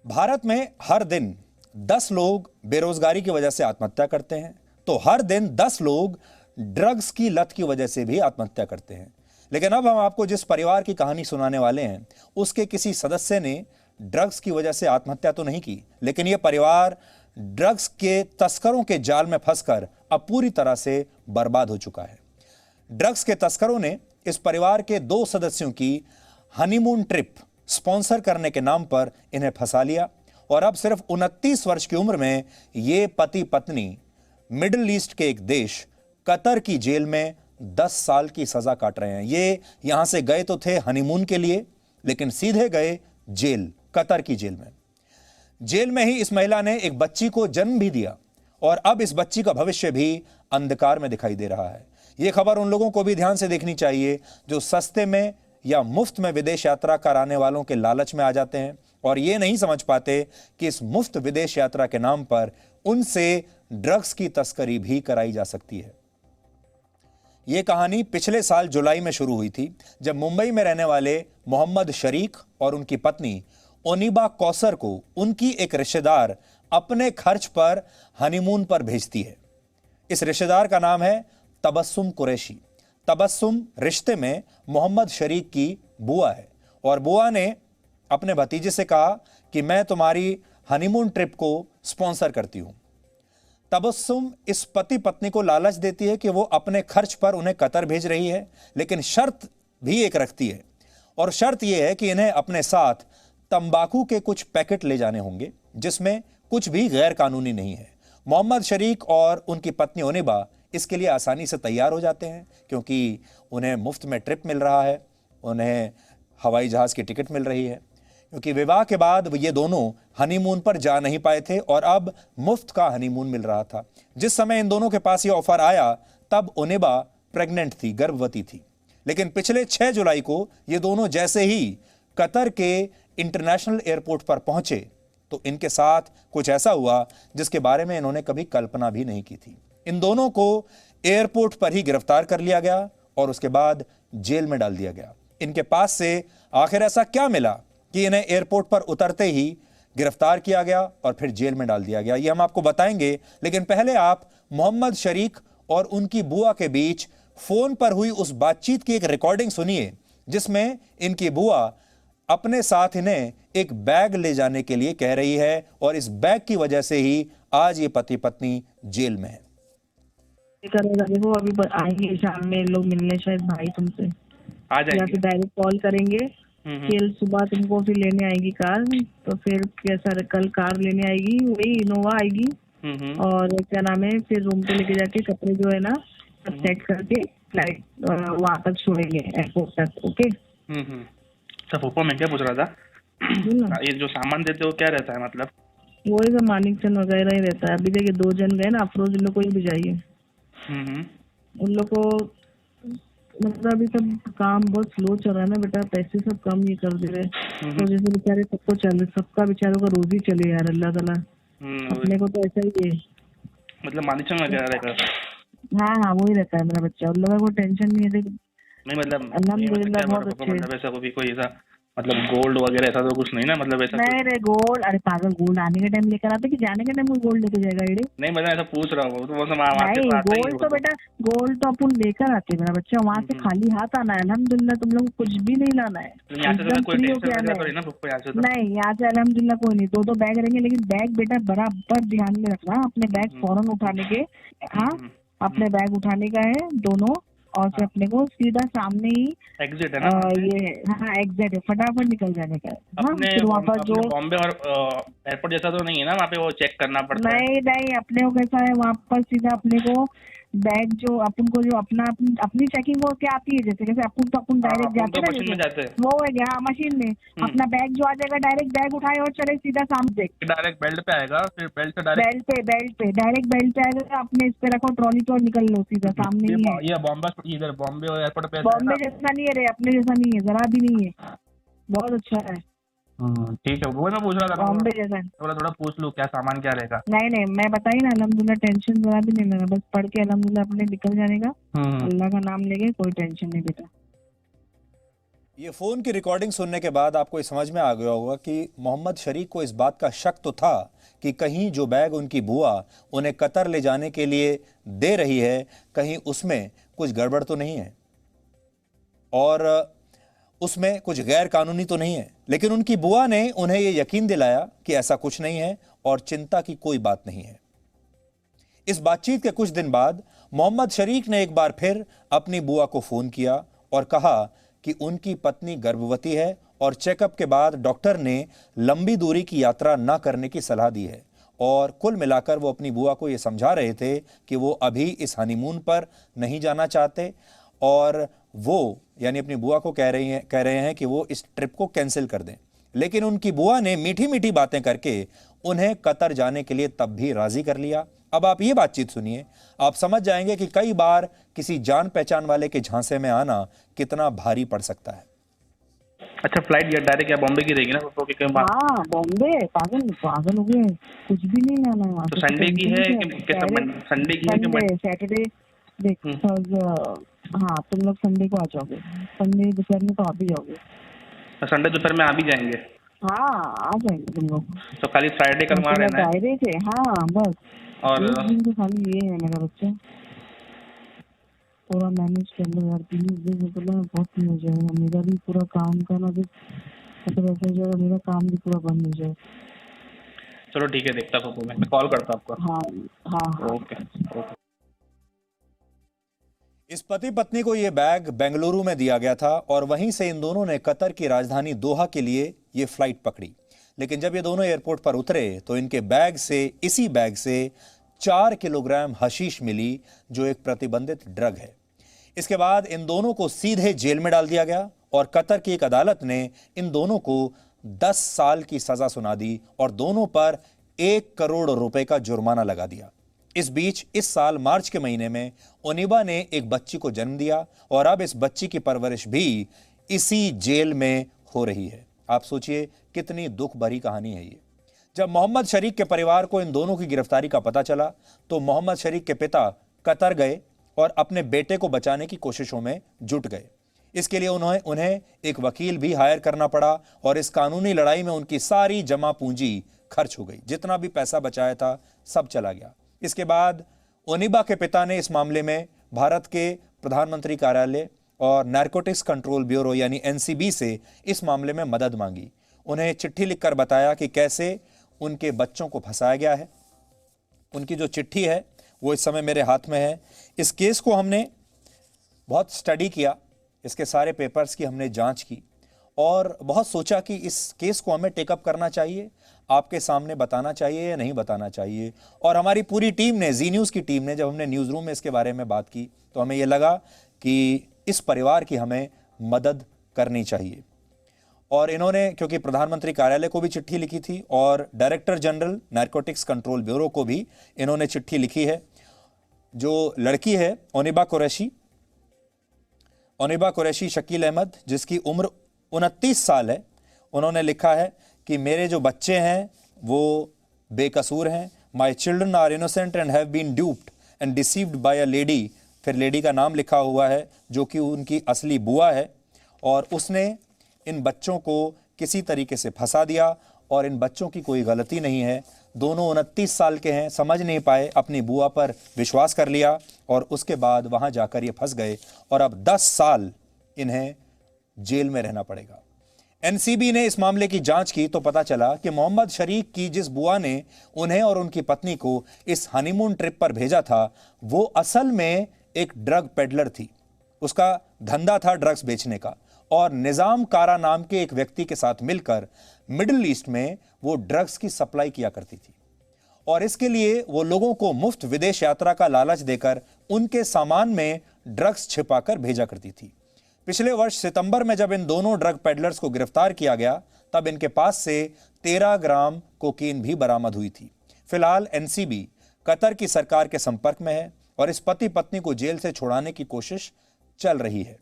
भारत में हर दिन 10 लोग बेरोजगारी की वजह से आत्महत्या करते हैं, तो हर दिन 10 लोग ड्रग्स की लत की वजह से भी आत्महत्या करते हैं। लेकिन अब हम आपको जिस परिवार की कहानी सुनाने वाले हैं, उसके किसी सदस्य ने ड्रग्स की वजह से आत्महत्या तो नहीं की, लेकिन यह परिवार ड्रग्स के तस्करों के जाल में फंसकर अब पूरी तरह से बर्बाद हो चुका है। ड्रग्स के तस्करों ने इस परिवार के 2 सदस्यों की हनीमून ट्रिप स्पॉन्सर करने के नाम पर इन्हें फंसा लिया और अब सिर्फ 29 वर्ष की उम्र में ये पति पत्नी मिडिल ईस्ट के एक देश कतर की जेल में 10 साल की सजा काट रहे हैं। ये यहां से गए तो थे हनीमून के लिए, लेकिन सीधे गए जेल, कतर की जेल में। जेल में ही इस महिला ने एक बच्ची को जन्म भी दिया और अब इस बच्ची का भविष्य भी अंधकार में दिखाई दे रहा है। यह खबर उन लोगों को भी ध्यान से देखनी चाहिए जो सस्ते में या मुफ्त में विदेश यात्रा कराने वालों के लालच में आ जाते हैं और ये नहीं समझ पाते कि इस मुफ्त विदेश यात्रा के नाम पर उनसे ड्रग्स की तस्करी भी कराई जा सकती है। यह कहानी पिछले साल जुलाई में शुरू हुई थी, जब मुंबई में रहने वाले मोहम्मद शरीक और उनकी पत्नी ओनिबा कौसर को उनकी एक रिश्तेदार अपने खर्च पर हनीमून पर भेजती है। इस रिश्तेदार का नाम है तबस्सुम कुरैशी। तबस्सुम रिश्ते में मोहम्मद शरीक की बुआ है और बुआ ने अपने भतीजे से कहा कि मैं तुम्हारी हनीमून ट्रिप को स्पॉन्सर करती हूं। तबस्सुम इस पति पत्नी को लालच देती है कि वो अपने खर्च पर उन्हें कतर भेज रही है, लेकिन शर्त भी एक रखती है और शर्त यह है कि इन्हें अपने साथ तंबाकू के कुछ पैकेट ले जाने होंगे जिसमें कुछ भी गैर कानूनी नहीं है। मोहम्मद शरीक और उनकी पत्नी ओनिबा इसके लिए आसानी से तैयार हो जाते हैं क्योंकि उन्हें मुफ्त में ट्रिप मिल रहा है, उन्हें हवाई जहाज की टिकट मिल रही है, क्योंकि विवाह के बाद ये दोनों हनीमून पर जा नहीं पाए थे और अब मुफ्त का हनीमून मिल रहा था। जिस समय इन दोनों के पास ये ऑफर आया तब ओनिबा प्रेग्नेंट थी, गर्भवती थी। लेकिन पिछले 6 जुलाई को ये दोनों जैसे ही कतर के इंटरनेशनल एयरपोर्ट पर पहुंचे तो इनके साथ कुछ ऐसा हुआ जिसके बारे में इन्होंने कभी कल्पना भी नहीं की थी। इन दोनों को एयरपोर्ट पर ही गिरफ्तार कर लिया गया और उसके बाद जेल में डाल दिया गया। इनके पास से आखिर ऐसा क्या मिला कि इन्हें एयरपोर्ट पर उतरते ही गिरफ्तार किया गया और फिर जेल में डाल दिया गया, ये हम आपको बताएंगे। लेकिन पहले आप मोहम्मद शरीक और उनकी बुआ के बीच फोन पर हुई उस बातचीत की एक रिकॉर्डिंग सुनिए जिसमें इनकी बुआ अपने साथ इन्हें एक बैग ले जाने के लिए कह रही है और इस बैग की वजह से ही आज ये पति पत्नी जेल में है। देखो अभी आएंगे शाम में लोग मिलने, शायद भाई तुमसे आ जाएंगे या फिर डायरेक्ट कॉल करेंगे। कल सुबह तुमको फिर लेने आएगी कार, तो फिर कैसा कल कार लेने आएगी, वही इनोवा आएगी और क्या नाम है, फिर रूम पे लेके जाके कपड़े जो है ना सब सेट करके फ्लाइट वहां तक छोड़ेंगे एयरपोर्ट तक। ओके सब ऊपर मैं क्या पूछ रहा था, ये जो सामान देते हो क्या रहता है, मतलब वही सब मानिक चंद वगैरह ही रहता है। अभी देखिए 2 जन गए ना, अफरोज, इन लोग को ही भिजाइए। उन लोग को मतलब अभी सब काम बहुत स्लो चल रहा है ना बेटा, पैसे सब कम ये कर दे रहे तो जैसे बेचारे सबको चल, सबका बेचारों का रोजी चले यार, अल्लाह ताला। अपने को तो ऐसा ही है, मतलब मानिक चंद वगैरह रहेगा। हाँ वही रहता है मेरा बच्चा, उन लोगों को टेंशन नहीं है। देख नहीं मतलब अल्हम्दुलिल्लाह बहुत अच्छे, मतलब ऐसा कोई ऐसा मतलब गोल्ड वगैरह ऐसा तो कुछ नहीं ना, मतलब ऐसा नहीं रे गोल्ड, अरे पागल, गोल्ड आने के टाइम लेकर आते कि जाने के टाइम गोल्ड लेके जाएगा ये? नहीं मतलब ऐसा पूछ रहा हूँ तो नहीं, गोल्ड तो बेटा गोल्ड तो अपन लेकर आते मेरा बच्चा, वहाँ से खाली हाथ आना है। अल्हम्दुलिल्लाह तुम लोग कुछ भी नहीं लाना है, एकदम फ्री होके आना है। नहीं यहाँ से अल्हम्दुलिल्लाह कोई नहीं, 2 बैग रहेंगे, लेकिन बैग बेटा बराबर ध्यान में रखना, अपने बैग फौरन उठाने के। हाँ अपने बैग उठाने का है दोनों, और फिर अपने को सीधा सामने ही एग्जिट है ना ये, हाँ एग्जिट है, फटाफट निकल जाने का है। अपने फिर वहाँ पर जो बॉम्बे और एयरपोर्ट जैसा तो नहीं है ना वहाँ पे, वो चेक करना पड़ता है? नहीं अपने को कैसा है, वहाँ पर सीधा अपने को बैग जो अपन को जो अपनी चेकिंग वो क्या आती है, जैसे कैसे अपन तो अपन डायरेक्ट जाते हैं मशीन में जाते हैं, वो है क्या मशीन में अपना बैग जो आ जाएगा, डायरेक्ट बैग उठाए और चले सीधा सामने, डायरेक्ट बेल्ट पे आएगा, फिर बेल्ट पे डायरेक्ट बेल्ट पे आएगा, अपने इस पे रखो ट्रॉली तो निकल लो, सीधा सामने ही है। ये बॉम्बे इधर बॉम्बे और एयरपोर्ट पे बॉम्बे जैसा नहीं है रे, अपने जैसा नहीं है, जरा भी नहीं है, बहुत अच्छा है। ठीक है, वो मैं पूछ रहा था बॉम्बे जैसा, थोड़ा पूछ लूं क्या सामान क्या रहेगा। नहीं मैं बताई ना, अल्हम्दुलिल्लाह टेंशन जरा भी नहीं लेना, बस पढ़ के अल्हम्दुलिल्लाह अपने निकल जाने का, अल्लाह का नाम लेके, कोई टेंशन नहीं बेटा। ये फोन की रिकॉर्डिंग सुनने के बाद आपको ये समझ में आ गया होगा कि मोहम्मद शरीक को इस बात का शक तो था कि कहीं जो बैग उनकी बुआ उन्हें कतर ले जाने के लिए दे रही है, कहीं उसमें कुछ गड़बड़ तो नहीं है और उसमें कुछ गैर कानूनी तो नहीं है। लेकिन उनकी बुआ ने उन्हें यह यकीन दिलाया कि ऐसा कुछ नहीं है और चिंता की कोई बात नहीं है। इस बातचीत के कुछ दिन बाद मोहम्मद शरीक ने एक बार फिर अपनी बुआ को फोन किया और कहा कि उनकी पत्नी गर्भवती है और चेकअप के बाद डॉक्टर ने लंबी दूरी की यात्रा न करने की सलाह दी है। और कुल मिलाकर वो अपनी बुआ को यह समझा रहे थे कि वो अभी इस हनीमून पर नहीं जाना चाहते और वो यानी अपनी बुआ को कह रहे हैं कि वो इस ट्रिप को कैंसिल कर दें। लेकिन उनकी बुआ ने मीठी मीठी बातें करके उन्हें कतर जाने के लिए तब भी राजी कर लिया। अब आप ये बातचीत सुनिए, आप समझ जाएंगे कि कई बार किसी जान पहचान वाले के झांसे में आना कितना भारी पड़ सकता है। अच्छा, फ्लाइट डायरेक्ट या बॉम्बे की रहेगी ना? तो हाँ, बॉम्बे। पागल हो गए, कुछ भी नहीं लाना वहाँ। तो संडे की है कि संडे की है कि सैटरडे? देख हाँ, तुम लोग संडे को आ जाओगे, संडे दोपहर में तो आ भी जाओगे। संडे दोपहर में आ भी जाएंगे? हाँ, आ जाएंगे तुम लोग। तो खाली फ्राइडे का वहाँ रहना है? डायरेक्ट है, हाँ बस। और एक दिन तो खाली ये है मेरा बच्चा, पूरा मैनेज कर लो यार। 3 दिन मतलब बहुत ही हो जाएगा। मेरा भी पूरा काम का ना, मतलब ऐसा हो जाएगा मेरा काम भी पूरा बंद हो जाएगा। चलो ठीक है, देखता हूँ, मैं कॉल करता हूँ आपको। हाँ हाँ, ओके। इस पति पत्नी को यह बैग बेंगलुरु में दिया गया था और वहीं से इन दोनों ने कतर की राजधानी दोहा के लिए ये फ्लाइट पकड़ी। लेकिन जब ये दोनों एयरपोर्ट पर उतरे तो इनके इसी बैग से 4 किलोग्राम हशीश मिली, जो एक प्रतिबंधित ड्रग है। इसके बाद इन दोनों को सीधे जेल में डाल दिया गया और कतर की एक अदालत ने इन दोनों को 10 साल की सजा सुना दी और दोनों पर 1 करोड़ रुपए का जुर्माना लगा दिया। इस बीच इस साल मार्च के महीने में ओनिबा ने एक बच्ची को जन्म दिया और अब इस बच्ची की परवरिश भी इसी जेल में हो रही है। आप सोचिए कितनी दुख भरी कहानी है ये। जब मोहम्मद शरीक के परिवार को इन दोनों की गिरफ्तारी का पता चला तो मोहम्मद शरीक के पिता कतर गए और अपने बेटे को बचाने की कोशिशों में जुट गए। इसके लिए उन्हें एक वकील भी हायर करना पड़ा और इस कानूनी लड़ाई में उनकी सारी जमा पूंजी खर्च हो गई। जितना भी पैसा बचाया था सब चला गया। इसके बाद ओनिबा के पिता ने इस मामले में भारत के प्रधानमंत्री कार्यालय और नारकोटिक्स कंट्रोल ब्यूरो यानी एनसीबी से इस मामले में मदद मांगी। उन्हें चिट्ठी लिखकर बताया कि कैसे उनके बच्चों को फंसाया गया है। उनकी जो चिट्ठी है वो इस समय मेरे हाथ में है। इस केस को हमने बहुत स्टडी किया, इसके सारे पेपर्स की हमने जांच की और बहुत सोचा कि इस केस को हमें टेकअप करना चाहिए, आपके सामने बताना चाहिए या नहीं बताना चाहिए। और हमारी पूरी टीम ने, जी न्यूज़ की टीम ने, जब हमने न्यूज़ रूम में इसके बारे में बात की तो हमें यह लगा कि इस परिवार की हमें मदद करनी चाहिए। और इन्होंने, क्योंकि प्रधानमंत्री कार्यालय को भी चिट्ठी लिखी थी और director general narcotics control bureau को भी इन्होंने चिट्ठी लिखी है। जो लड़की है ओनिबा कुरैशी शकील अहमद, जिसकी उम्र 29 साल है, उन्होंने लिखा है कि मेरे जो बच्चे हैं वो बेकसूर हैं। My children are innocent and have been duped and deceived by a lady. फिर लेडी का नाम लिखा हुआ है जो कि उनकी असली बुआ है और उसने इन बच्चों को किसी तरीके से फंसा दिया और इन बच्चों की कोई गलती नहीं है। दोनों 29 साल के हैं, समझ नहीं पाए, अपनी बुआ पर विश्वास कर लिया और उसके बाद वहां जाकर ये फंस गए और अब 10 साल इन्हें जेल में रहना पड़ेगा। एनसीबी ने इस मामले की जांच की तो पता चला कि मोहम्मद शरीक की जिस बुआ ने उन्हें और उनकी पत्नी को इस हनीमून ट्रिप पर भेजा था वो असल में एक ड्रग पेडलर थी। उसका धंधा था ड्रग्स बेचने का और निजाम कारा नाम के एक व्यक्ति के साथ मिलकर मिडिल ईस्ट में वो ड्रग्स की सप्लाई किया करती थी और इसके लिए वो लोगों को मुफ्त विदेश यात्रा का लालच देकर उनके सामान में ड्रग्स छिपाकर भेजा करती थी। पिछले वर्ष सितंबर में जब इन दोनों ड्रग पेडलर्स को गिरफ्तार किया गया तब इनके पास से 13 ग्राम कोकीन भी बरामद हुई थी। फिलहाल एनसीबी कतर की सरकार के संपर्क में है और इस पति पत्नी को जेल से छुड़ाने की कोशिश चल रही है।